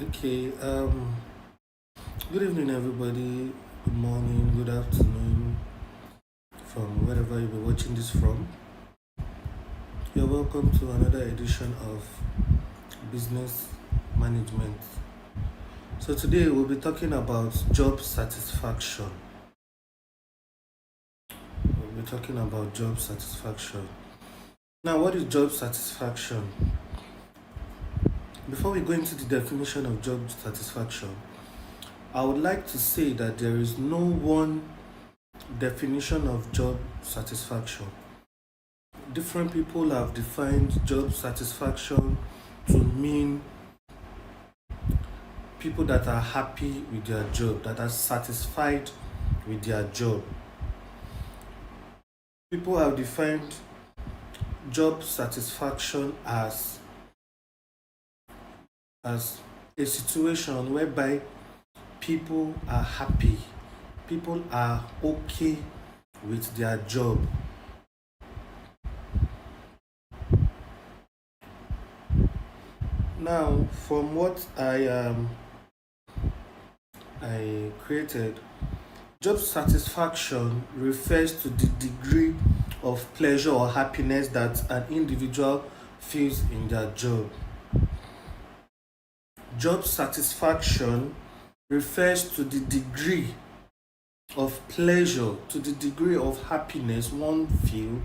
Okay, good evening, everybody. Good morning, good afternoon, from wherever you'll be watching this from. You're welcome to another edition of Business Management. So, today we'll be talking about job satisfaction. We'll be talking about job satisfaction. Now, what is job satisfaction? Before we go into the definition of job satisfaction, I would like to say that there is no one definition of job satisfaction. Different people have defined job satisfaction to mean people that are happy with their job, that are satisfied with their job. People have defined job satisfaction as a situation whereby people are happy, people are okay with their job. Now, from what I created, job satisfaction refers to the degree of pleasure or happiness that an individual feels in their job. Job satisfaction refers to the degree of pleasure, to the degree of happiness one feel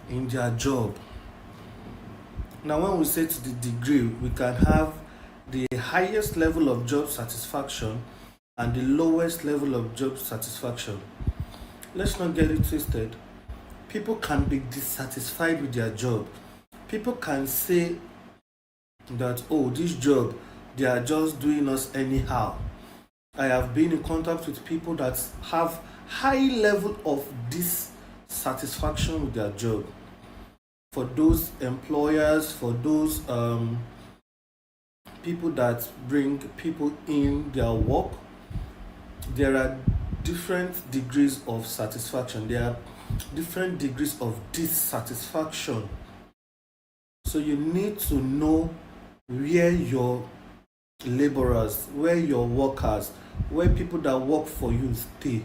in their job. Now, when we say to the degree, we can have the highest level of job satisfaction and the lowest level of job satisfaction. Let's not get it twisted. People can be dissatisfied with their job. People can say that, oh, this job, they are just doing us anyhow. I have been in contact with people that have high level of dissatisfaction with their job. For those employers, for those people that bring people in their work, there are different degrees of satisfaction. There are different degrees of dissatisfaction. So you need to know where your laborers, where your workers, where people that work for you stay.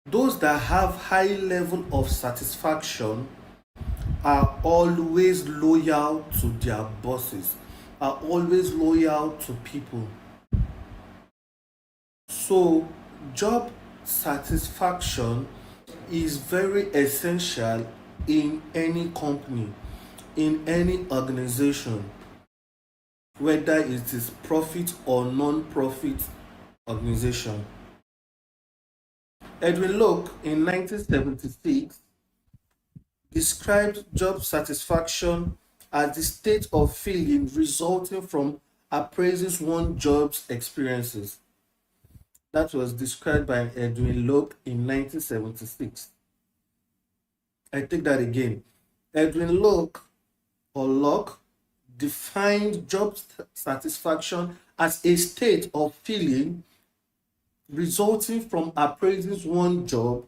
Those that have high level of satisfaction are always loyal to their bosses, are always loyal to people. So job satisfaction is very essential in any company, in any organization, whether it is profit or non-profit organization. Edwin Locke in 1976 described job satisfaction as the state of feeling resulting from appraising one's job's experiences. That was described by Edwin Locke in 1976. I take that again. Edwin Locke or Locke defined job satisfaction as a state of feeling resulting from appraising one job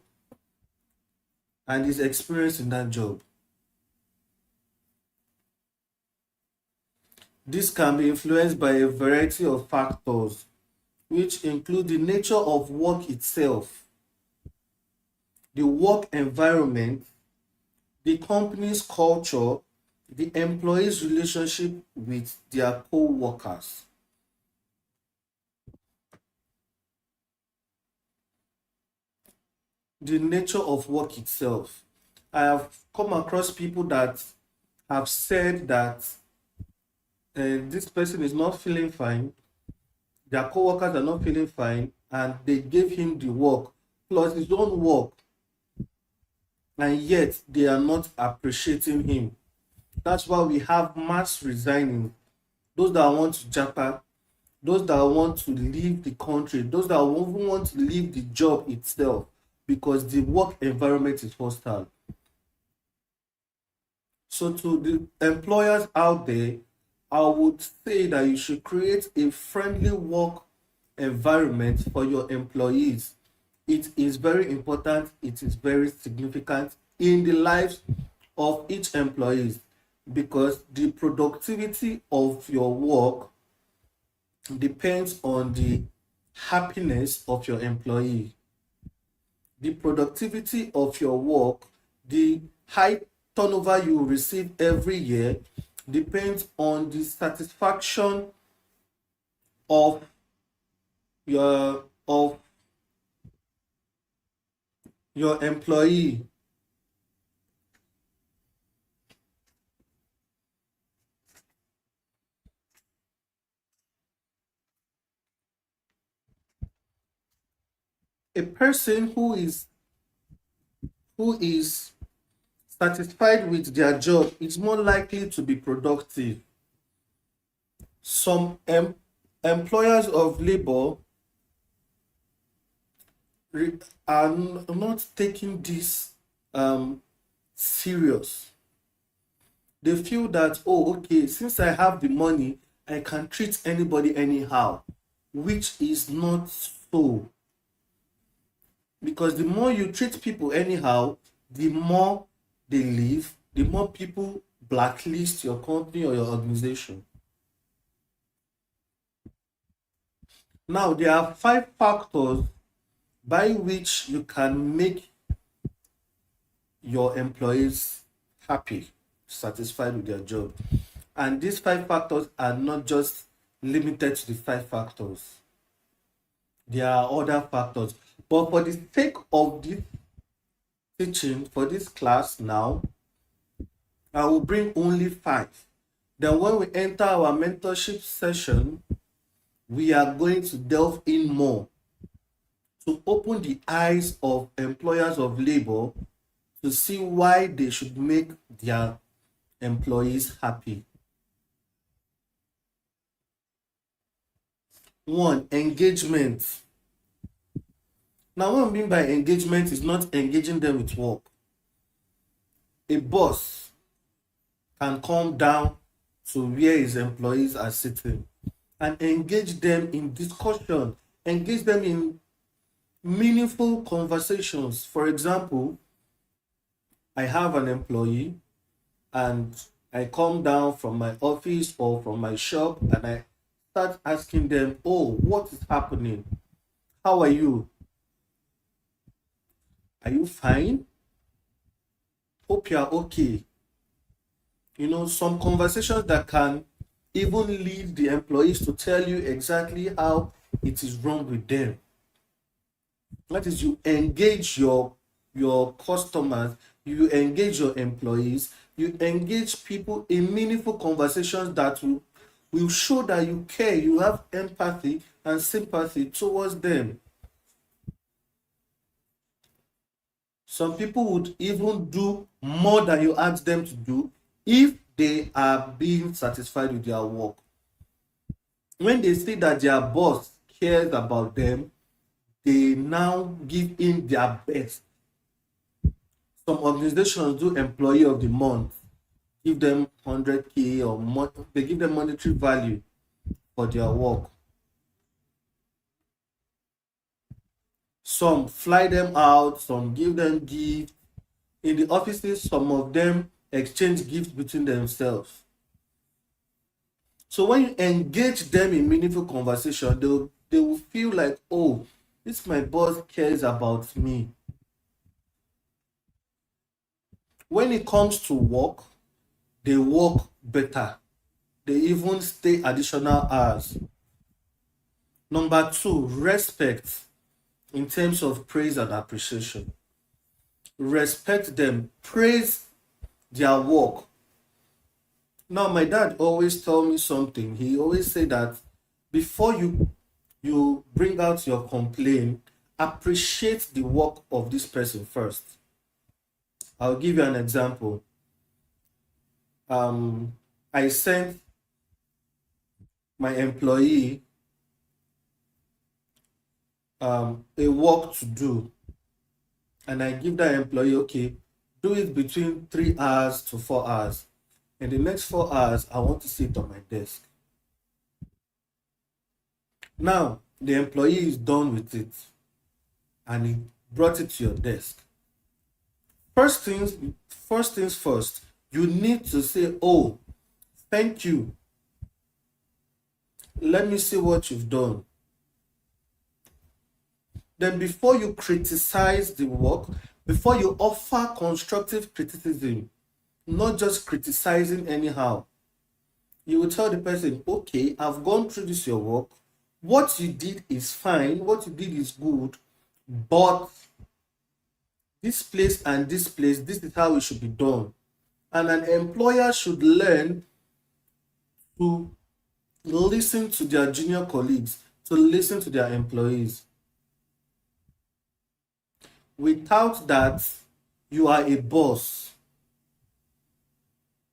and his experience in that job. This can be influenced by a variety of factors, which include the nature of work itself, the work environment, the company's culture, the employee's relationship with their co-workers. The nature of work itself. I have come across people that have said that this person is not feeling fine, their co-workers are not feeling fine, and they gave him the work plus his own work, and yet they are not appreciating him. That's why we have mass resigning. Those that want to japa, those that want to leave the country, those that even want to leave the job itself because the work environment is hostile. So, to the employers out there, I would say that you should create a friendly work environment for your employees. It is very important, it is very significant in the lives of each employee. because the productivity of your work depends on the happiness of your employee. The productivity of your work, the high turnover you receive every year depends on the satisfaction of your employee. A person who is satisfied with their job is more likely to be productive. Some employers of labor re- are not taking this serious. They feel that, oh, okay, since I have the money, I can treat anybody anyhow, which is not so. Because the more you treat people anyhow, the more they leave, the more people blacklist your company or your organization. Now, there are 5 factors by which you can make your employees happy, satisfied with their job. And these 5 factors are not just limited to the 5 factors, there are other factors. But for the sake of this teaching, for this class now, I will bring only 5. Then, when we enter our mentorship session, we are going to delve in more to open the eyes of employers of labor to see why they should make their employees happy. 1, engagement. Now, what I mean by engagement is not engaging them with work. A boss can come down to where his employees are sitting and engage them in discussion, engage them in meaningful conversations. For example, I have an employee and I come down from my office or from my shop and I start asking them, oh, what is happening? How are you? Are you fine? Hope you are okay. Some conversations that can even lead the employees to tell you exactly how it is wrong with them. That is, you engage your customers, you engage your employees, you engage people in meaningful conversations that will show that you care, you have empathy and sympathy towards them. Some people would even do more than you ask them to do if they are being satisfied with their work. When they see that their boss cares about them, they now give in their best. Some organizations do employee of the month, give them 100K or more, they give them monetary value for their work. Some fly them out, some give them gifts. In the offices, some of them exchange gifts between themselves. So when you engage them in meaningful conversation, they will feel like, oh, this my boss cares about me. When it comes to work, they work better. They even stay additional hours. Number 2, respect in terms of praise and appreciation. Respect them, praise their work. Now, my dad always tell me something. He always say that before you bring out your complaint, appreciate the work of this person first. I'll give you an example. I sent my employee a work to do, and I give that employee, okay, do it between 3 hours to 4 hours. In the next 4 hours, I want to sit on my desk. Now, the employee is done with it and he brought it to your desk. First things first, You need to say, oh, thank you. Let me see what you've done. Then before you criticize the work, before you offer constructive criticism, not just criticizing anyhow, you will tell the person, okay, I've gone through this your work. What you did is fine, what you did is good, but this place and this place, this is how it should be done. And an employer should learn to listen to their junior colleagues, to listen to their employees. Without that, you are a boss.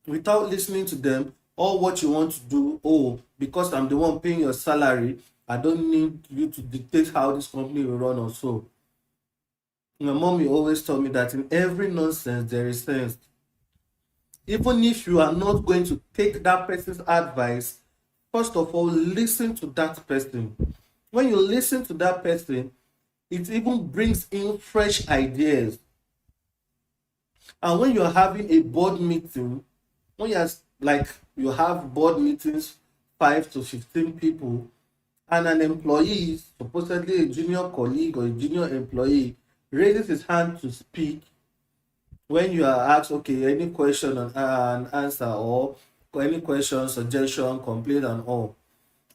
Without listening to them, all what you want to do, oh, because I'm the one paying your salary, I don't need you to dictate how this company will run or so. My mommy always told me that in every nonsense there is sense. Even if you are not going to take that person's advice, first of all, listen to that person. When you listen to that person, it even brings in fresh ideas. And when you're having a board meeting, when you're like you have board meetings, 5 to 15 people, and an employee, supposedly a junior colleague or a junior employee, raises his hand to speak, when you are asked, okay, any question and answer, or any question, suggestion, complaint, and all,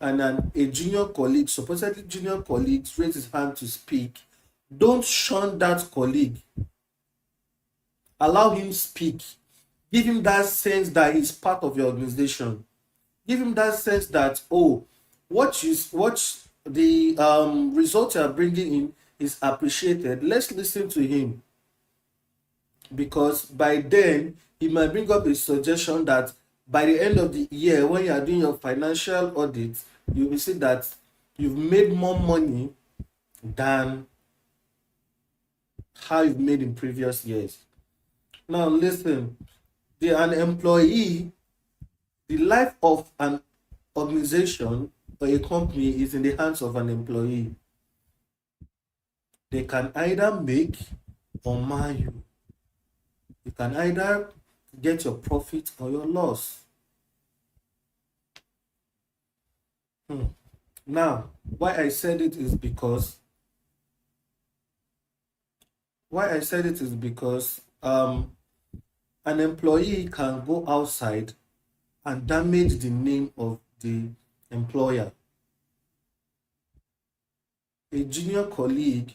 and then a junior colleague, supposedly junior colleague, raises his hand to speak, don't shun that colleague. Allow him speak. Give him that sense that he's part of your organization. Give him that sense that, oh, what the result you are bringing in is appreciated. Let's listen to him, because by then he might bring up a suggestion that by the end of the year, when you are doing your financial audit, you will see that you've made more money than how you've made in previous years. Now listen, an employee, the life of an organization or a company is in the hands of an employee. They can either make or mar you. You can either get your profit or your loss. Now, why I said it is because an employee can go outside and damage the name of the employer. A junior colleague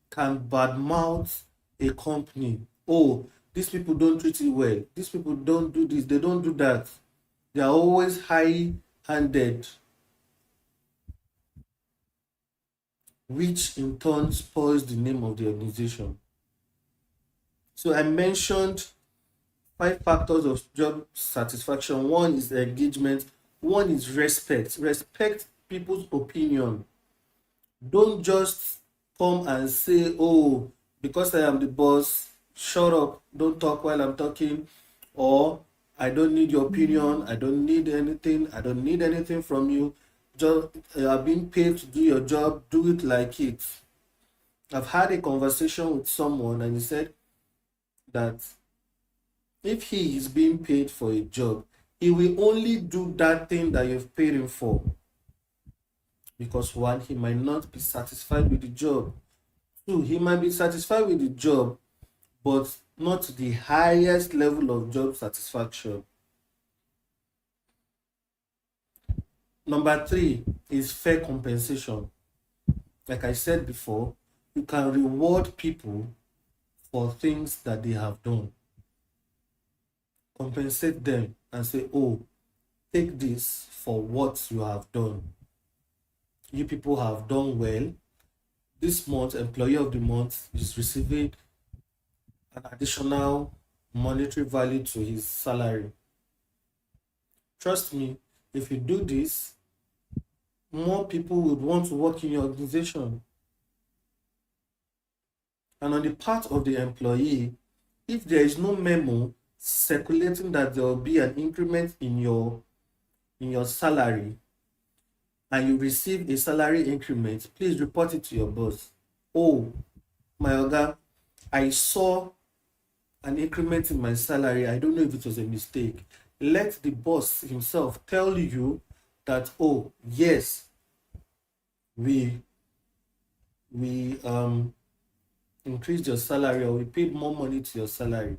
can badmouth a company. Oh, these people don't treat you well. These people don't do this. They don't do that. They are always high-handed, which in turn spoils the name of the organization. So I mentioned 5 factors of job satisfaction. One is engagement. One is respect. Respect people's opinion. Don't just come and say, oh, because I am the boss, shut up, don't talk while I'm talking, or I don't need your opinion, I don't need anything from you. Just you are being paid to do your job, do it like it. I've had a conversation with someone and he said that if he is being paid for a job, he will only do that thing that you've paid him for. Because one, he might not be satisfied with the job. Two, he might be satisfied with the job, but not the highest level of job satisfaction. Number 3 is fair compensation. Like I said before, you can reward people for things that they have done. Compensate them and say, oh, take this for what you have done. You people have done well. This month, employee of the month is receiving an additional monetary value to his salary. Trust me, if you do this, more people would want to work in your organization. And on the part of the employee, if there is no memo circulating that there will be an increment in your salary, and you receive a salary increment, please report it to your boss. Oh, my oga, I saw an increment in my salary, I don't know if it was a mistake. Let the boss himself tell you that, oh yes, we we increased your salary, or we paid more money to your salary.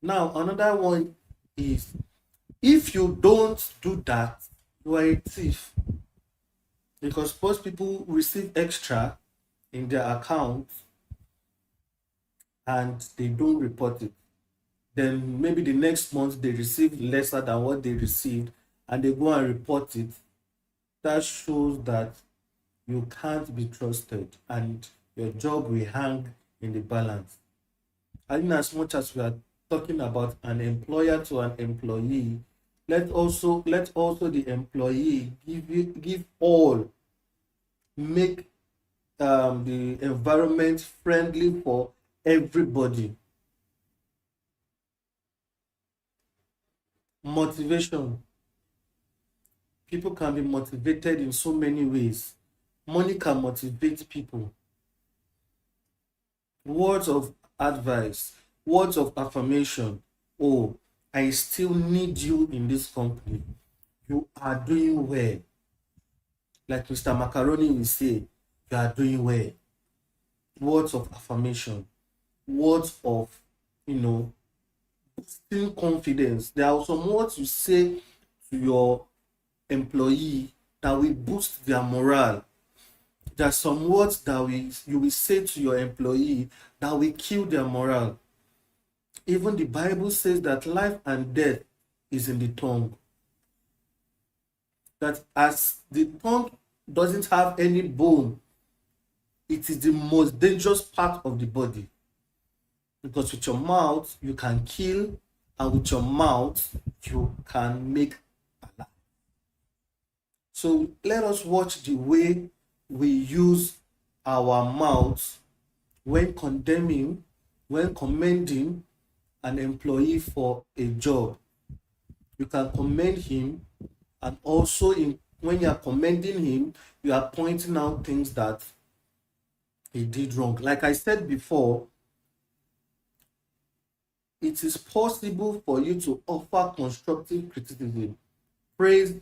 Now another one is, if you don't do that, you are a thief, because most people receive extra in their account and they don't report it. Then maybe the next month they receive lesser than what they received and they go and report it. That shows that you can't be trusted and your job will hang in the balance. And in as much as we are talking about an employer to an employee, let also the employee give all, make the environment friendly for everybody. Motivation. People can be motivated in so many ways. Money can motivate people. Words of advice, words of affirmation. Oh, I still need you in this company. You are doing well. Like Mr. Macaroni will say, you are doing well. Words of affirmation, words of, you know, boosting confidence. There are some words you say to your employee that will boost their morale. There are some words that you will say to your employee that will kill their morale. Even the Bible says that life and death is in the tongue. That as the tongue doesn't have any bone, it is the most dangerous part of the body. Because with your mouth, you can kill, and with your mouth, you can make alive. So let us watch the way we use our mouths when condemning, when commending an employee for a job. You can commend him, and also when you are commending him, you are pointing out things that he did wrong. Like I said before, it is possible for you to offer constructive criticism. Praise.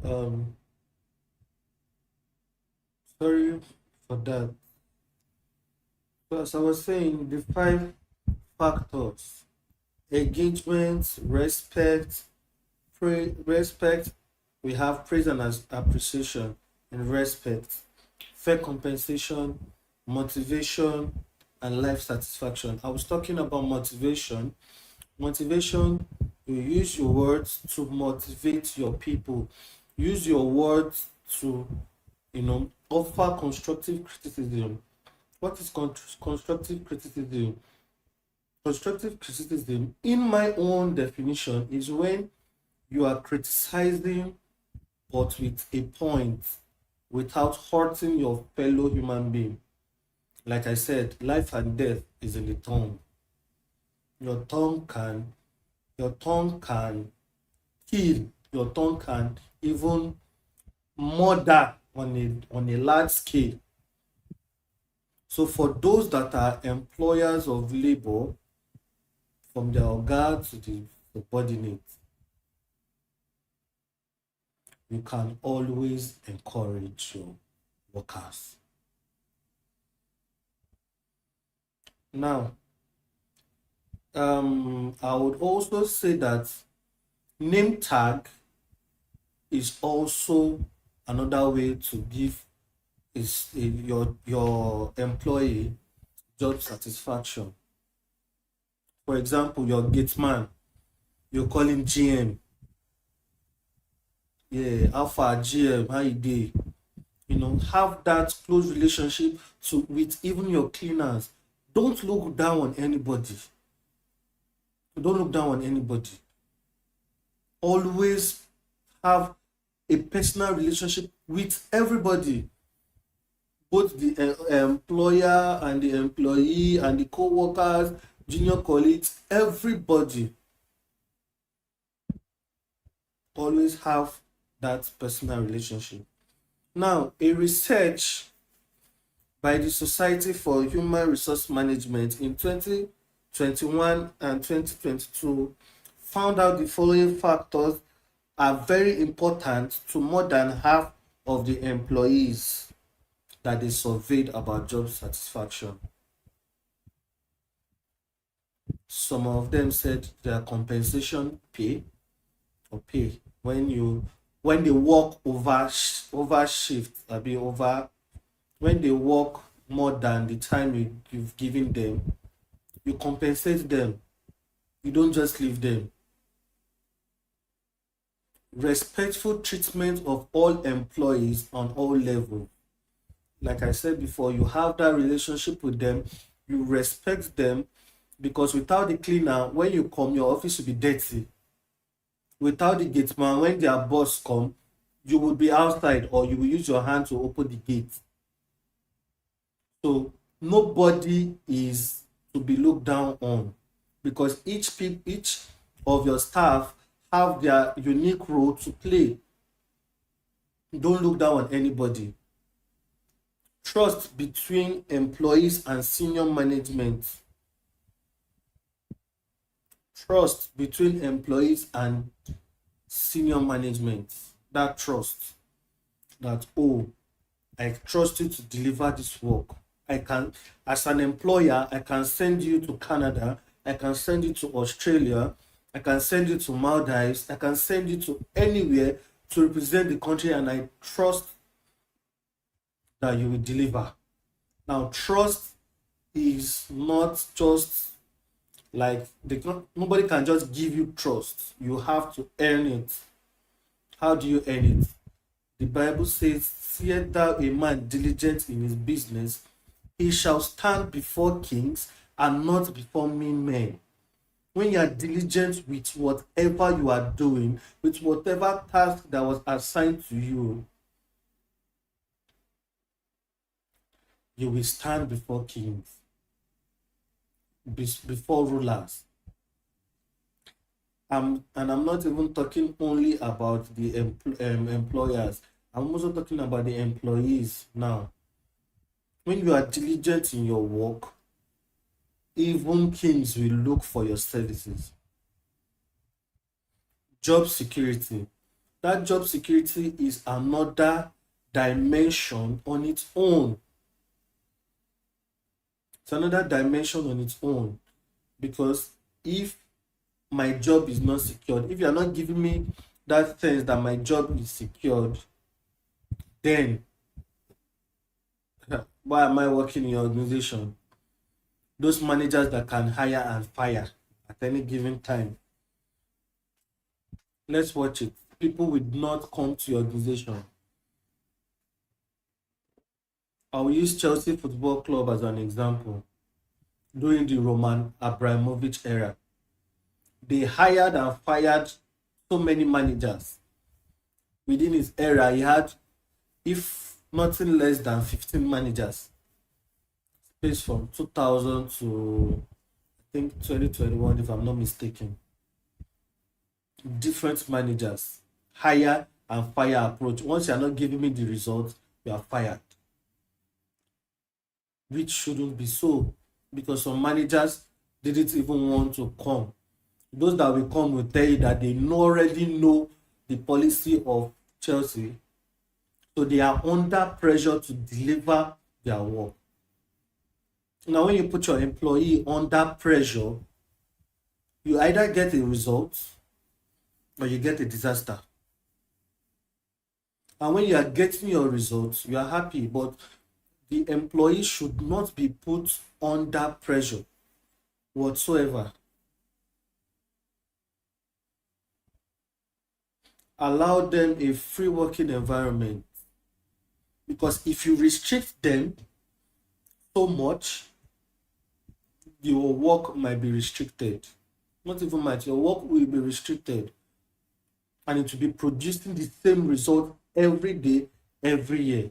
Um, Sorry for that. So as I was saying, the five factors: engagement, respect, respect. We have praise and appreciation and respect, fair compensation, motivation, and life satisfaction. I was talking about motivation. Motivation, you use your words to motivate your people. Use your words to, offer constructive criticism. What is constructive criticism? Constructive criticism, in my own definition, is when you are criticizing but with a point, without hurting your fellow human being. Like I said, life and death is in the tongue. Your tongue can your tongue can kill, your tongue can even murder on a large scale. So for those that are employers of labor, from the oga to the subordinate, you can always encourage your workers. Now, I would also say that name tag is also another way to give your employee job satisfaction. For example, your gate man, you call him GM. Yeah, Alpha GM, how you dey? Have that close relationship with even your cleaners. Don't look down on anybody. Don't look down on anybody. Always have a personal relationship with everybody, both the employer and the employee and the co-workers, junior colleagues, everybody. Always have that personal relationship. Now, a research by the Society for Human Resource Management in 2021 and 2022 found out the following factors are very important to more than half of the employees that they surveyed about job satisfaction. Some of them said their compensation pay or pay when they work over shift, when they work more than the time you've given them, you compensate them. You don't just leave them. Respectful treatment of all employees on all levels. Like I said before, you have that relationship with them, you respect them, because without the cleaner, when you come, your office will be dirty. Without the gate man, when their boss come, you will be outside or you will use your hand to open the gate. So nobody is to be looked down on, because each of your staff have their unique role to play. Don't look down on anybody. Trust between employees and senior management. Trust between employees and senior management. That trust that, oh, I trust you to deliver this work. I can, as an employer, I can send you to Canada, I can send you to Australia, I can send you to Maldives, I can send you to anywhere to represent the country, and I trust that you will deliver. Now, trust is not just like nobody can just give you trust. You have to earn it. How do you earn it? The Bible says, "Seest thou a man diligent in his business, he shall stand before kings and not before mean men." When you are diligent with whatever you are doing, with whatever task that was assigned to you, you will stand before kings, before rulers. And I'm not even talking only about the employers. I'm also talking about the employees now. When you are diligent in your work, even kings will look for your services. Job security. That job security is another dimension on its own. It's another dimension on its own, because if my job is not secured, if you are not giving me that sense that my job is secured, then why am I working in your organization? Those managers that can hire and fire at any given time. Let's watch it. People would not come to your organization. I'll use Chelsea Football Club as an example. During the Roman Abramovich era, they hired and fired so many managers. Within his era, he had, if nothing less than 15 managers. Space from 2000 to, I think, 2021, if I'm not mistaken. Different managers, hire and fire approach. Once you are not giving me the results, you are fired. Which shouldn't be so, because some managers didn't even want to come. Those that will come will tell you that they already know the policy of Chelsea, so they are under pressure to deliver their work. Now, when you put your employee under pressure, you either get a result or you get a disaster. And when you are getting your results, you are happy, but the employee should not be put under pressure whatsoever. Allow them a free working environment, because if you restrict them so much, your work might be restricted. Not even might, your work will be restricted, and it will be producing the same result every day, every year.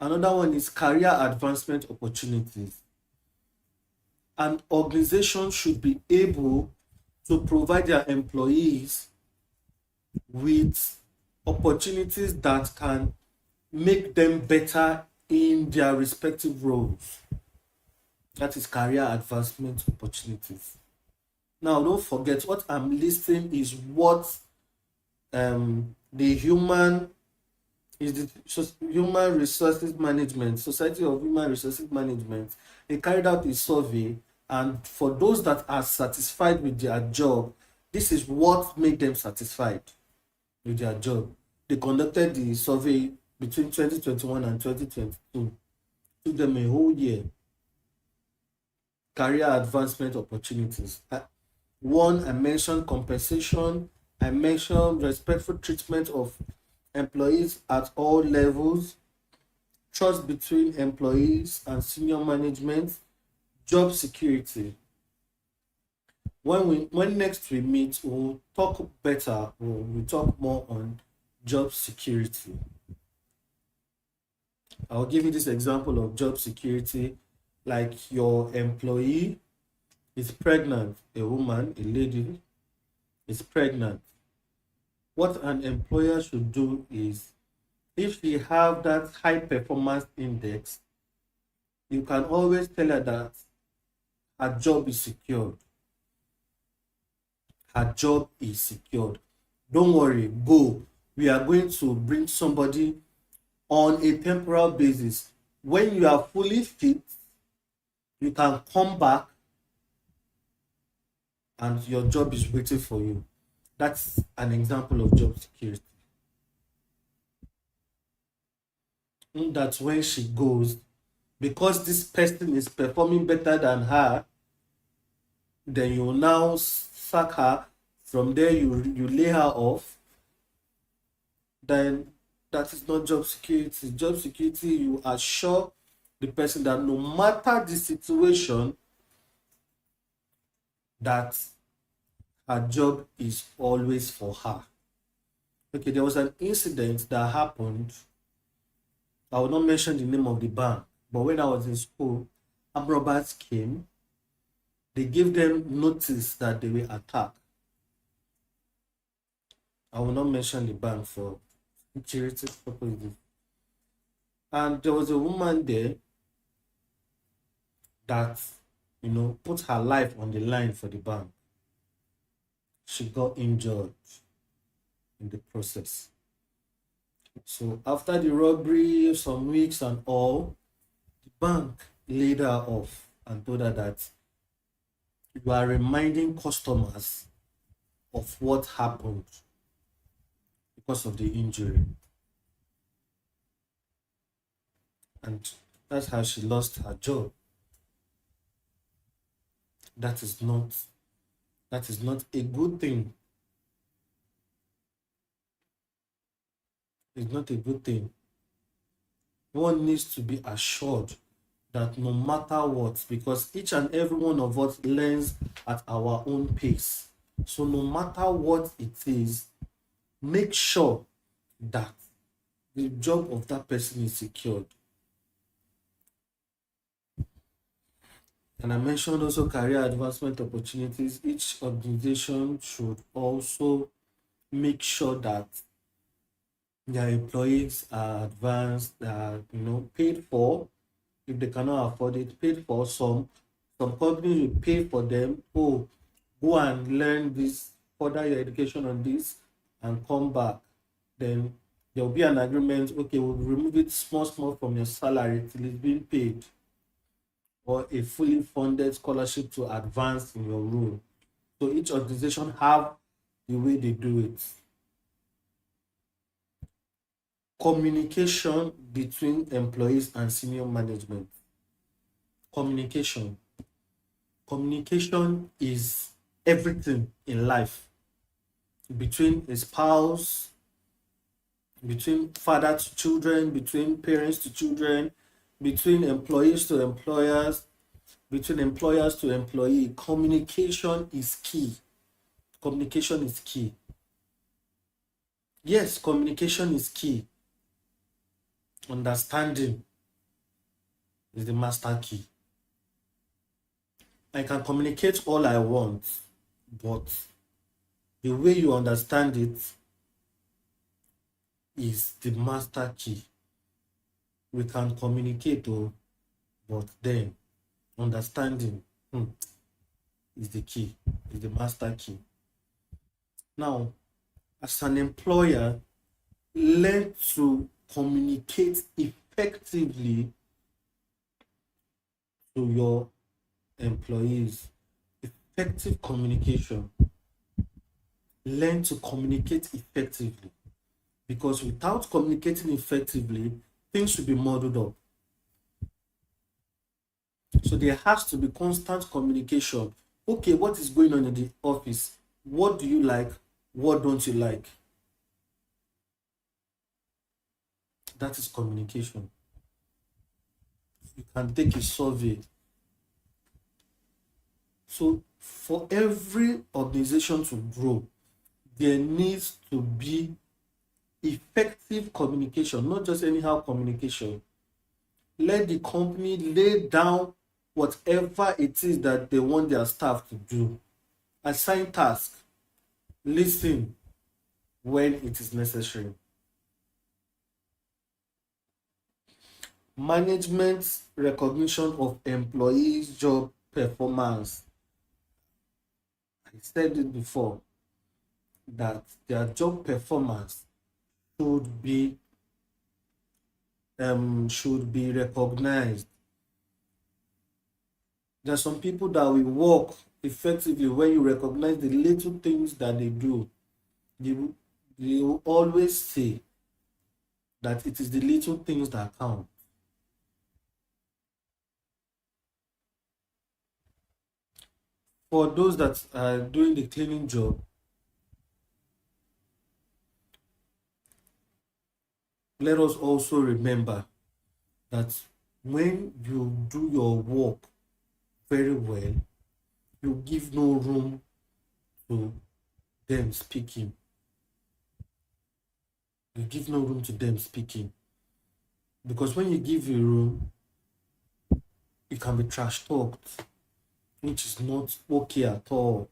Another one is career advancement opportunities. An organization should be able to provide their employees with opportunities that can make them better in their respective roles. That is career advancement opportunities. Now, don't forget, what I'm listing is what the Human Resources Management, Society of Human Resources Management, they carried out a survey, and for those that are satisfied with their job, this is what made them satisfied with their job. They conducted the survey between 2021 and 2022. Took them a whole year. Career advancement opportunities. One, I mentioned compensation. I mentioned respectful treatment of employees at all levels, trust between employees and senior management, job security. When next we meet, we'll talk better. We'll talk more on job security. I'll give you this example of job security. Like, your employee is pregnant, a woman, a lady is pregnant. What an employer should do is, if she have that high performance index, you can always tell her that her job is secured. Her job is secured. Don't worry, go. We are going to bring somebody on a temporal basis. When you are fully fit, you can come back and your job is waiting for you. That's an example of job security. That's when she goes, because this person is performing better than her, then you now sack her. From there, you lay her off. Then that is not job security. Job security, you assure the person that no matter the situation, that her job is always for her. Okay, there was an incident that happened. I will not mention the name of the bank, but when I was in school, armed robbers came. They gave them notice that they will attack. I will not mention the bank for security purposes. And there was a woman there that, put her life on the line for the bank. She got injured in the process. So after the robbery, some weeks and all, the bank laid her off and told her that you are reminding customers of what happened because of the injury. And that's how she lost her job. That is not a good thing. It's not a good thing. One needs to be assured that no matter what, because each and every one of us learns at our own pace. So no matter what it is, make sure that the job of that person is secured. And I mentioned also career advancement opportunities. Each organization should also make sure that their employees are advanced, are paid for. If they cannot afford it, paid for. Some companies will pay for them. Oh, go and learn this, further your education on this, and come back. Then There will be an agreement, okay, we'll remove it small, small from your salary till it's being paid, or a fully funded scholarship to advance in your role. So each organization have the way they do it. Communication between employees and senior management. Communication. Communication is everything in life. Between a spouse, between father to children, between parents to children, between employees to employers, between employers to employee. Communication is key. Communication is key. Yes, communication is key. Understanding is the master key. I can communicate all I want, but the way you understand it is the master key. We can communicate, but then understanding is the key, is the master key. Now, as an employer, learn to communicate effectively to your employees. Effective communication. Learn to communicate effectively, because without communicating effectively, things will be muddled up. So there has to be constant communication. Okay, what is going on in the office? What do you like? What don't you like? That is communication. You can take a survey. So for every organization to grow, there needs to be effective communication, not just anyhow communication. Let the company lay down whatever it is that they want their staff to do. Assign tasks. Listen when it is necessary. Management recognition of employees' job performance. I said it before that their job performance should be recognized. There are some people that will work effectively when you recognize the little things that they do. They will always say that it is the little things that count. For those that are doing the cleaning job, let us also remember that when you do your work very well, you give no room to them speaking. You give no room to them speaking. Because when you give a room, it can be trash talked, which is not okay at all.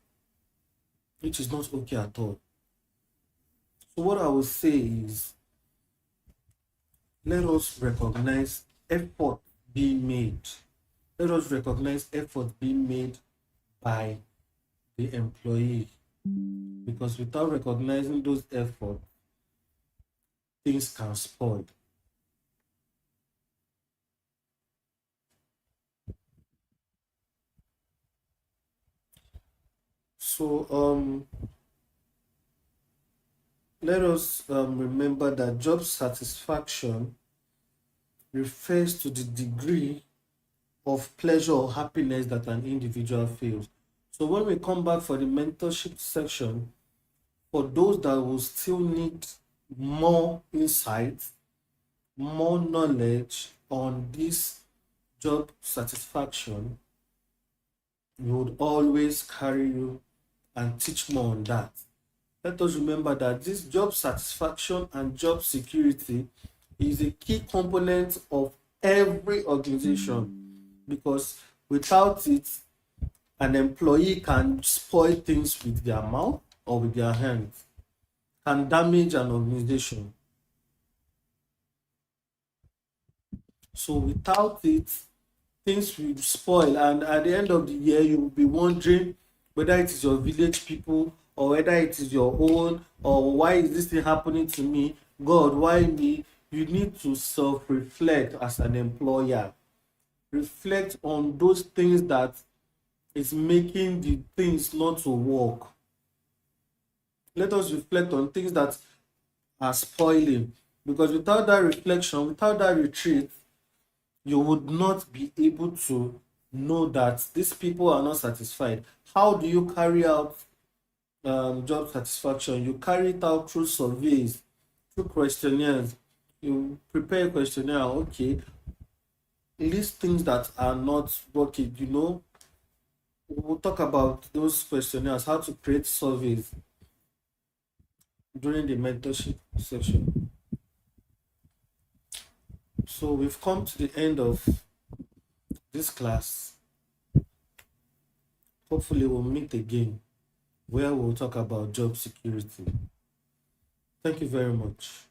Which is not okay at all. So what I would say is, let us recognize effort being made. Let us recognize effort being made by the employee. Because without recognizing those efforts, things can spoil. So let us remember that job satisfaction refers to the degree of pleasure or happiness that an individual feels. So when we come back for the mentorship section, for those that will still need more insight, more knowledge on this job satisfaction, we would always carry you and teach more on that. Let us remember that this job satisfaction and job security is a key component of every organization, because without it, an employee can spoil things with their mouth or with their hands, can damage an organization. So without it, things will spoil, and at the end of the year, you will be wondering whether it is your village people or whether it is your own, or why is this thing happening to me. God, why me? You need to self-reflect as an employer. Reflect on those things that is making the things not to work. Let us reflect on things that are spoiling. Because without that reflection, without that retreat, you would not be able to know that these people are not satisfied. How do you carry out job satisfaction? You carry it out through surveys, through questionnaires. You prepare a questionnaire. Okay, list things that are not working. We'll talk about those questionnaires, how to create surveys during the mentorship section. So we've come to the end of this class. Hopefully, we'll meet again where we'll talk about job security. Thank you very much.